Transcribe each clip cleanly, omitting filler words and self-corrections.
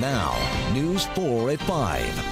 Now, News 4 at 5.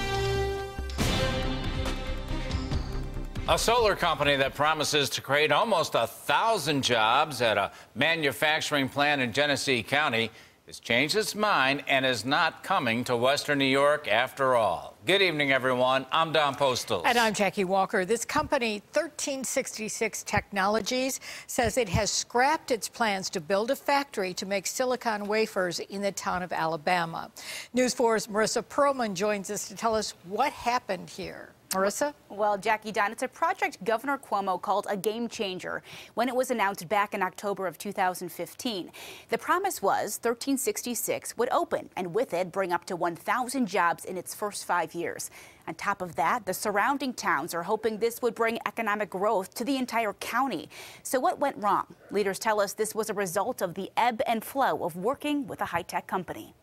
A solar company that promises to create almost 1,000 jobs at a manufacturing plant in Genesee County has changed its mind and is not coming to Western New York after all. Good evening, everyone. I'm Don Postles. And I'm Jackie Walker. This company, 1366 Technologies, says it has scrapped its plans to build a factory to make silicon wafers in the town of Alabama. News 4's Marissa Perlman joins us to tell us what happened here. Marissa? Well, Jackie, Don, it's a project Governor Cuomo called a game changer when it was announced back in October of 2015. The promise was 1366 would open and with it bring up to 1,000 jobs in its first 5 years. On top of that, the surrounding towns are hoping this would bring economic growth to the entire county. So what went wrong? Leaders tell us this was a result of the ebb and flow of working with a high-tech company.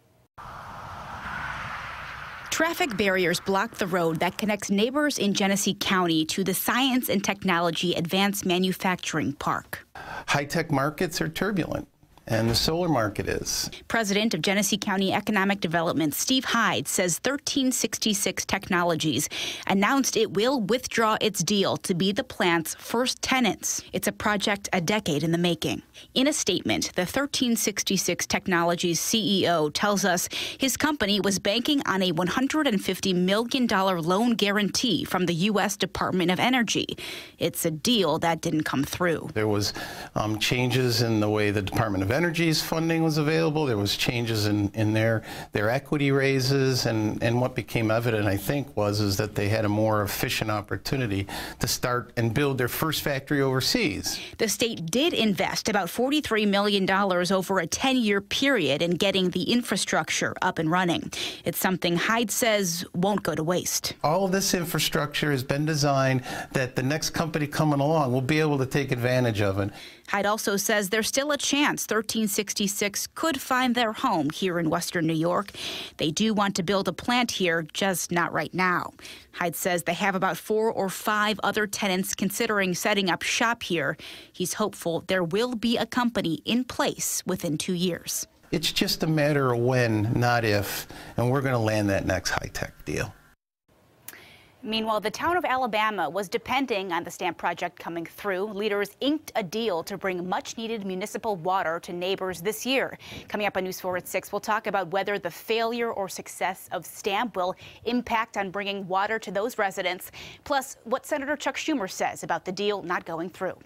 Traffic barriers block the road that connects neighbors in Genesee County to the Science and Technology Advanced Manufacturing Park. High-tech markets are turbulent, and the solar market is. President of Genesee County Economic Development, Steve Hyde, says 1366 Technologies announced it will withdraw its deal to be the plant's first tenants. It's a project a decade in the making. In a statement, the 1366 Technologies CEO tells us his company was banking on a $150 million loan guarantee from the U.S. Department of Energy. It's a deal that didn't come through. There was changes in the way the Department of Energy's funding was available. There was changes in their equity raises, and what became evident, I think, is that they had a more efficient opportunity to start and build their first factory overseas. The state did invest about $43 million over a 10-year period in getting the infrastructure up and running. It's something Hyde says won't go to waste. All of this infrastructure has been designed that the next company coming along will be able to take advantage of it. Hyde also says there's still a chance 1366 could find their home here in Western New York. They do want to build a plant here, just not right now. Hyde says they have about 4 or 5 other tenants considering setting up shop here. He's hopeful there will be a company in place within 2 years. It's just a matter of when, not if, and we're going to land that next high-tech deal. Meanwhile, the town of Alabama was depending on the stamp project coming through. Leaders inked a deal to bring much-needed municipal water to neighbors this year. Coming up on News 4 at 6, we'll talk about whether the failure or success of stamp will impact on bringing water to those residents, plus what Senator Chuck Schumer says about the deal not going through.